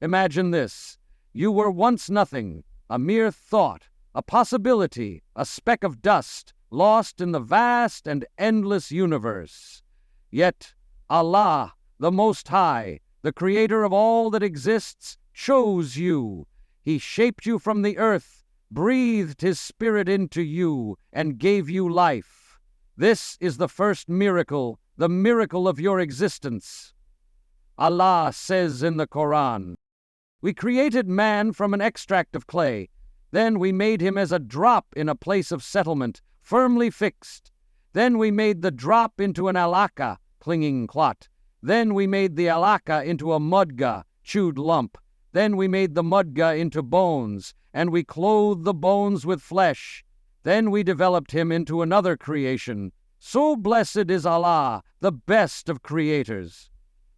Imagine this. You were once nothing, a mere thought, a possibility, a speck of dust, lost in the vast and endless universe. Yet Allah, the Most High, the Creator of all that exists, chose you. He shaped you from the earth, breathed His Spirit into you, and gave you life. This is the first miracle, the miracle of your existence. Allah says in the Quran, "We created man from an extract of clay. Then we made him as a drop in a place of settlement, firmly fixed. Then we made the drop into an alaka, clinging clot. Then we made the alaka into a mudga, chewed lump. Then we made the mudga into bones, and we clothed the bones with flesh. Then we developed him into another creation. So blessed is Allah, the best of creators."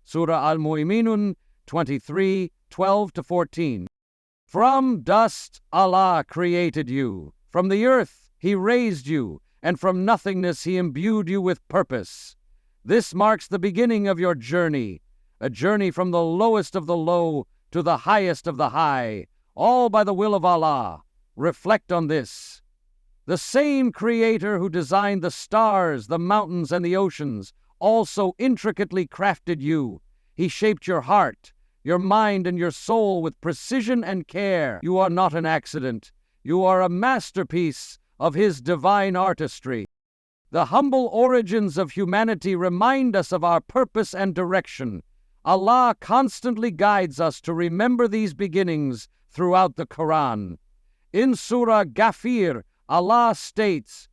Surah Al-Mu'minun 23, 12-14. From dust Allah created you. From the earth He raised you, and from nothingness He imbued you with purpose. This marks the beginning of your journey, a journey from the lowest of the low to the highest of the high, all by the will of Allah. Reflect on this. The same Creator who designed the stars, the mountains, and the oceans also intricately crafted you. He shaped your heart, your mind, and your soul with precision and care. You are not an accident. You are a masterpiece of His divine artistry. The humble origins of humanity remind us of our purpose and direction. Allah constantly guides us to remember these beginnings throughout the Quran. In Surah Ghafir, Allah states,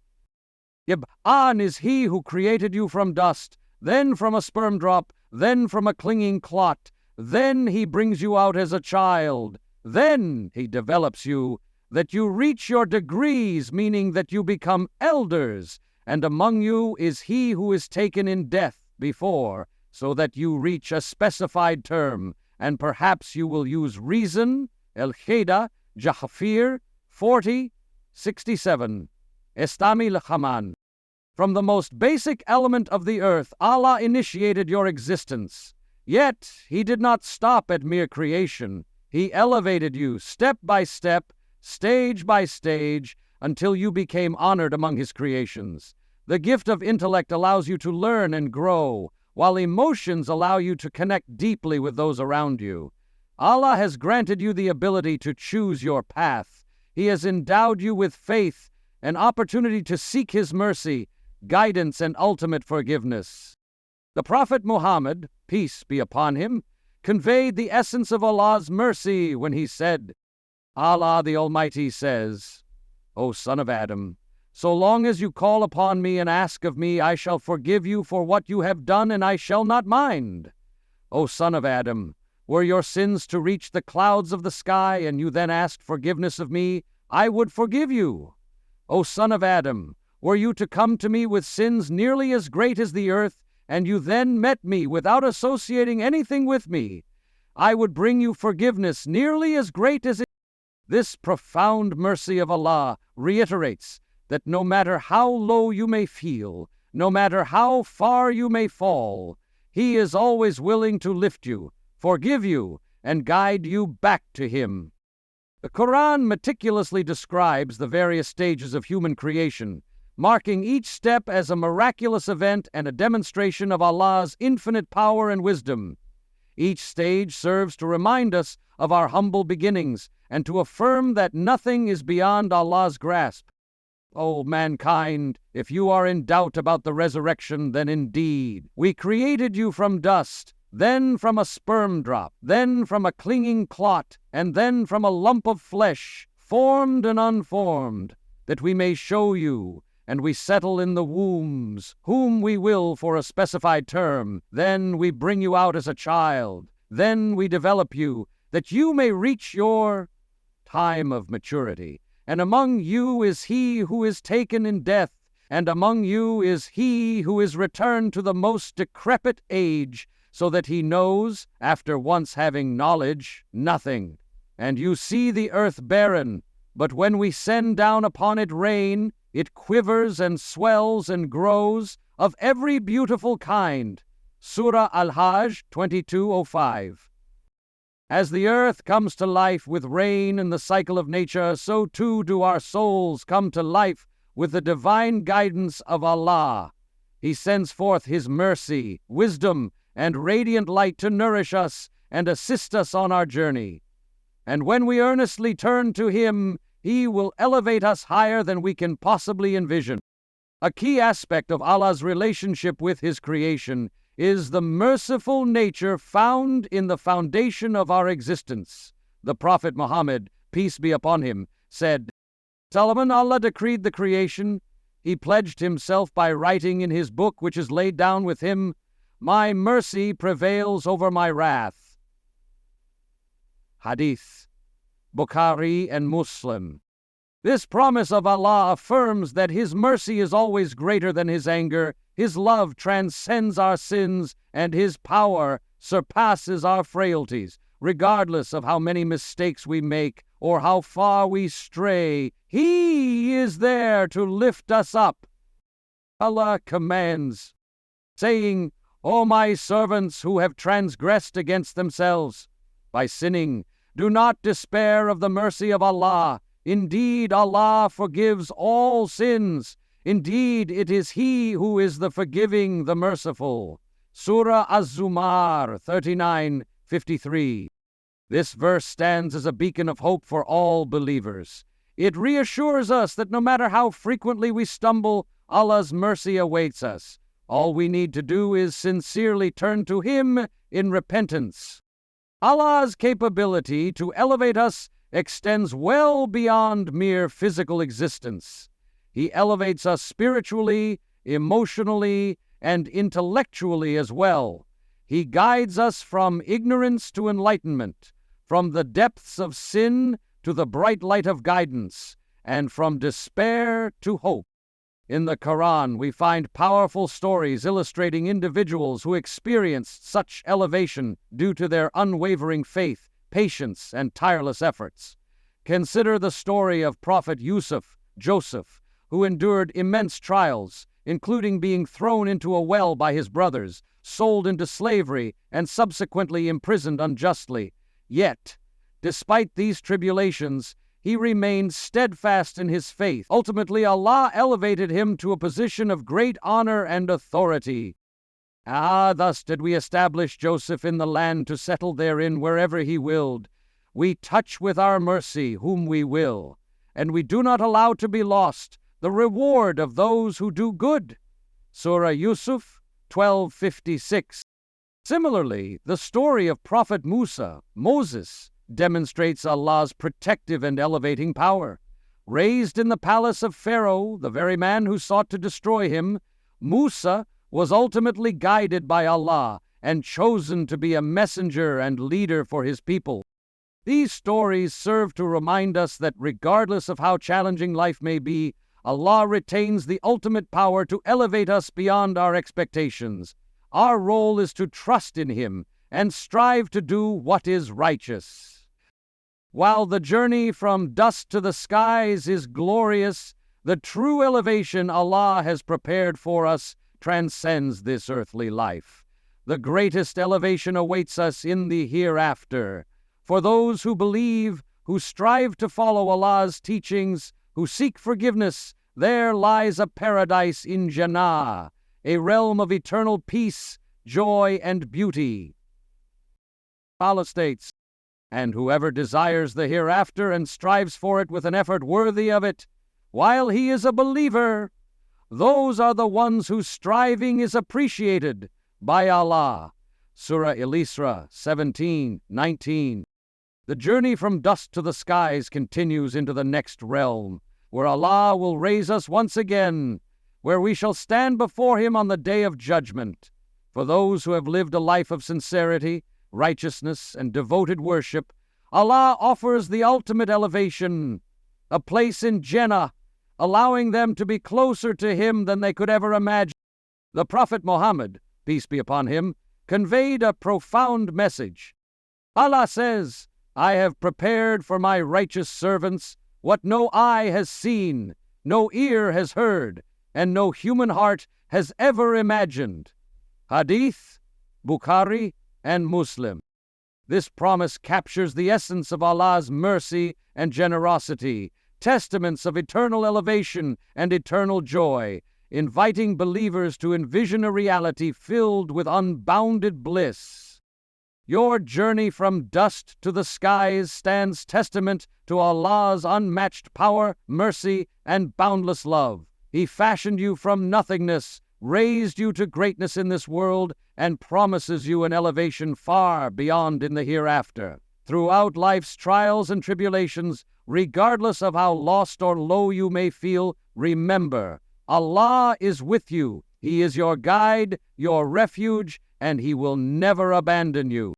"Ib'an is He who created you from dust, then from a sperm drop, then from a clinging clot. Then He brings you out as a child. Then He develops you, that you reach your degrees, meaning that you become elders. And among you is he who is taken in death before, so that you reach a specified term, and perhaps you will use reason." Al-Kheda, Ghafir 40, 67. Estami L'Haman. From the most basic element of the earth, Allah initiated your existence. Yet He did not stop at mere creation. He elevated you step by step, stage by stage, until you became honored among His creations. The gift of intellect allows you to learn and grow, while emotions allow you to connect deeply with those around you. Allah has granted you the ability to choose your path. He has endowed you with faith, an opportunity to seek His mercy, guidance, and ultimate forgiveness. The Prophet Muhammad, peace be upon him, conveyed the essence of Allah's mercy when he said, Allah the Almighty says, "O son of Adam, so long as you call upon me and ask of me, I shall forgive you for what you have done, and I shall not mind. O son of Adam, were your sins to reach the clouds of the sky, and you then asked forgiveness of me, I would forgive you. O son of Adam, were you to come to me with sins nearly as great as the earth, and you then met me without associating anything with me, I would bring you forgiveness nearly as great as it." This profound mercy of Allah reiterates that no matter how low you may feel, no matter how far you may fall, He is always willing to lift you, forgive you, and guide you back to Him. The Quran meticulously describes the various stages of human creation, marking each step as a miraculous event and a demonstration of Allah's infinite power and wisdom. Each stage serves to remind us of our humble beginnings and to affirm that nothing is beyond Allah's grasp. O mankind, if you are in doubt about the resurrection, then indeed we created you from dust, then from a sperm drop, then from a clinging clot, and then from a lump of flesh, formed and unformed, that we may show you, and we settle in the wombs, whom we will for a specified term. Then we bring you out as a child. Then we develop you, that you may reach your time of maturity. And among you is he who is taken in death, and among you is he who is returned to the most decrepit age, so that he knows, after once having knowledge, nothing. And you see the earth barren, but when we send down upon it rain, it quivers and swells and grows of every beautiful kind. Surah Al-Hajj 22:05. As the earth comes to life with rain and the cycle of nature, so too do our souls come to life with the divine guidance of Allah. He sends forth His mercy, wisdom, and radiant light to nourish us and assist us on our journey. And when we earnestly turn to Him, He will elevate us higher than we can possibly envision. A key aspect of Allah's relationship with His creation is the merciful nature found in the foundation of our existence. The Prophet Muhammad, peace be upon him, said, "Solomon, Allah decreed the creation. He pledged himself by writing in his book, which is laid down with him, 'My mercy prevails over my wrath.'" Hadith, Bukhari and Muslim. This promise of Allah affirms that His mercy is always greater than His anger, His love transcends our sins, and His power surpasses our frailties. Regardless of how many mistakes we make or how far we stray, He is there to lift us up. Allah commands, saying, "O my servants who have transgressed against themselves by sinning, do not despair of the mercy of Allah. Indeed, Allah forgives all sins. Indeed, it is He who is the forgiving, the merciful." Surah Az-Zumar 39:53. This verse stands as a beacon of hope for all believers. It reassures us that no matter how frequently we stumble, Allah's mercy awaits us. All we need to do is sincerely turn to Him in repentance. Allah's capability to elevate us extends well beyond mere physical existence. He elevates us spiritually, emotionally, and intellectually as well. He guides us from ignorance to enlightenment, from the depths of sin to the bright light of guidance, and from despair to hope. In the Quran, we find powerful stories illustrating individuals who experienced such elevation due to their unwavering faith, patience, and tireless efforts. Consider the story of Prophet Joseph, who endured immense trials, including being thrown into a well by his brothers, sold into slavery, and subsequently imprisoned unjustly. Yet, despite these tribulations, he remained steadfast in his faith. Ultimately, Allah elevated him to a position of great honor and authority. Thus did we establish Joseph in the land to settle therein wherever he willed. We touch with our mercy whom we will, and we do not allow to be lost the reward of those who do good. Surah Yusuf 12:56. Similarly, the story of Prophet Moses, demonstrates Allah's protective and elevating power. Raised in the palace of Pharaoh, the very man who sought to destroy him, Musa was ultimately guided by Allah and chosen to be a messenger and leader for his people. These stories serve to remind us that regardless of how challenging life may be, Allah retains the ultimate power to elevate us beyond our expectations. Our role is to trust in Him and strive to do what is righteous. While the journey from dust to the skies is glorious, the true elevation Allah has prepared for us transcends this earthly life. The greatest elevation awaits us in the hereafter. For those who believe, who strive to follow Allah's teachings, who seek forgiveness, there lies a paradise in Jannah, a realm of eternal peace, joy, and beauty. Allah states, "And whoever desires the hereafter and strives for it with an effort worthy of it, while he is a believer, those are the ones whose striving is appreciated by Allah." Surah Al-Isra 17:19. The journey from dust to the skies continues into the next realm, where Allah will raise us once again, where we shall stand before Him on the day of judgment. For those who have lived a life of sincerity, righteousness, and devoted worship, Allah offers the ultimate elevation, a place in Jannah, allowing them to be closer to Him than they could ever imagine. The Prophet Muhammad, peace be upon him, conveyed a profound message. Allah says, "I have prepared for my righteous servants what no eye has seen, no ear has heard, and no human heart has ever imagined." Hadith, Bukhari, and Muslim. This promise captures the essence of Allah's mercy and generosity, testaments of eternal elevation and eternal joy, inviting believers to envision a reality filled with unbounded bliss. Your journey from dust to the skies stands testament to Allah's unmatched power, mercy, and boundless love. He fashioned you from nothingness, raised you to greatness in this world, and promises you an elevation far beyond in the hereafter. Throughout life's trials and tribulations, regardless of how lost or low you may feel, remember, Allah is with you. He is your guide, your refuge, and He will never abandon you.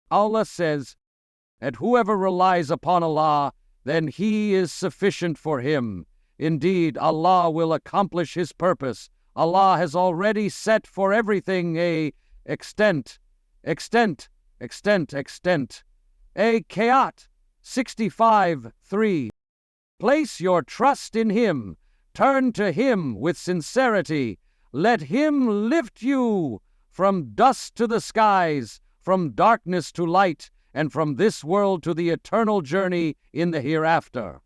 Allah says, "And whoever relies upon Allah, then He is sufficient for him. Indeed, Allah will accomplish His purpose. Allah has already set for everything a extent. Ayat 65:3. Place your trust in Him. Turn to Him with sincerity. Let Him lift you from dust to the skies, from darkness to light, and from this world to the eternal journey in the hereafter.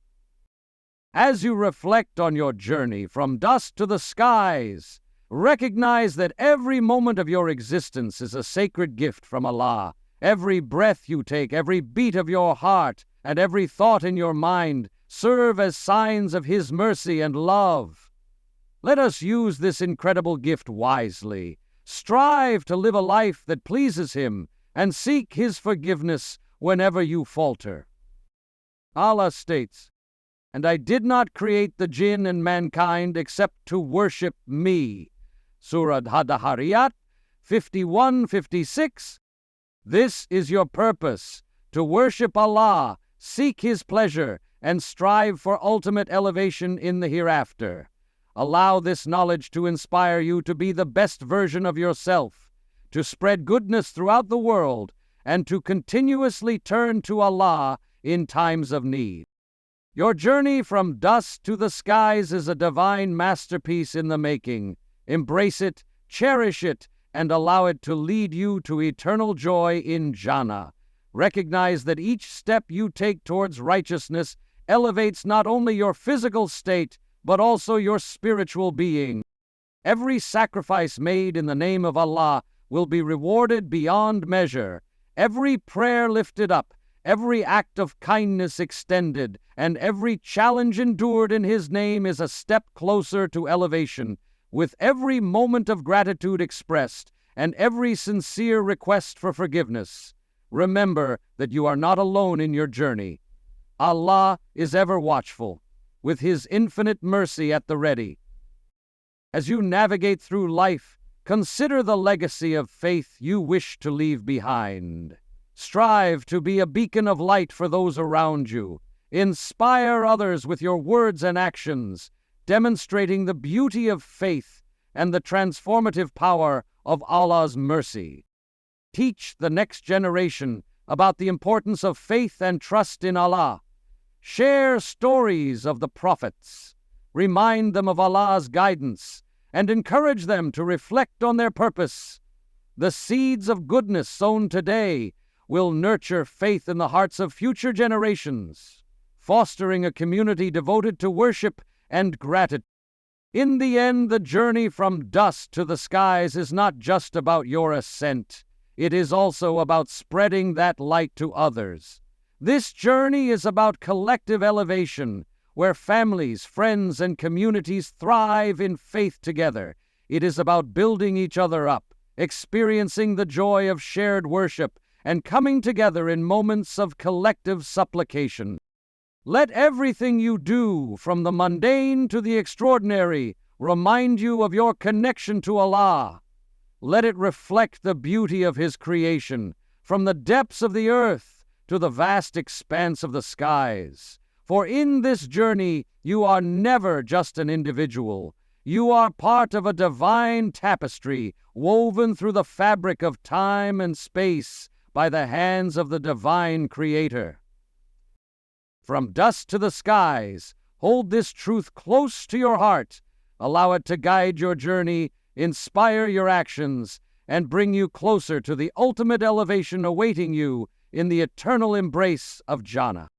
As you reflect on your journey from dust to the skies, recognize that every moment of your existence is a sacred gift from Allah. Every breath you take, every beat of your heart, and every thought in your mind serve as signs of His mercy and love. Let us use this incredible gift wisely. Strive to live a life that pleases Him and seek His forgiveness whenever you falter. Allah states, "And I did not create the jinn and mankind except to worship me." Surah Ad-Dhariyat 51-56. This is your purpose, to worship Allah, seek His pleasure, and strive for ultimate elevation in the hereafter. Allow this knowledge to inspire you to be the best version of yourself, to spread goodness throughout the world, and to continuously turn to Allah in times of need. Your journey from dust to the skies is a divine masterpiece in the making. Embrace it, cherish it, and allow it to lead you to eternal joy in Jannah. Recognize that each step you take towards righteousness elevates not only your physical state, but also your spiritual being. Every sacrifice made in the name of Allah will be rewarded beyond measure. Every prayer lifted up, every act of kindness extended, and every challenge endured in His name is a step closer to elevation. With every moment of gratitude expressed, and every sincere request for forgiveness, remember that you are not alone in your journey. Allah is ever watchful, with His infinite mercy at the ready. As you navigate through life, consider the legacy of faith you wish to leave behind. Strive to be a beacon of light for those around you. Inspire others with your words and actions, demonstrating the beauty of faith and the transformative power of Allah's mercy. Teach the next generation about the importance of faith and trust in Allah. Share stories of the prophets. Remind them of Allah's guidance and encourage them to reflect on their purpose. The seeds of goodness sown today will nurture faith in the hearts of future generations, fostering a community devoted to worship and gratitude. In the end, the journey from dust to the skies is not just about your ascent. It is also about spreading that light to others. This journey is about collective elevation, where families, friends, and communities thrive in faith together. It is about building each other up, experiencing the joy of shared worship, and coming together in moments of collective supplication. Let everything you do, from the mundane to the extraordinary, remind you of your connection to Allah. Let it reflect the beauty of His creation, from the depths of the earth to the vast expanse of the skies. For in this journey, you are never just an individual. You are part of a divine tapestry woven through the fabric of time and space by the hands of the divine Creator. From dust to the skies, hold this truth close to your heart. Allow it to guide your journey, inspire your actions, and bring you closer to the ultimate elevation awaiting you in the eternal embrace of jhana.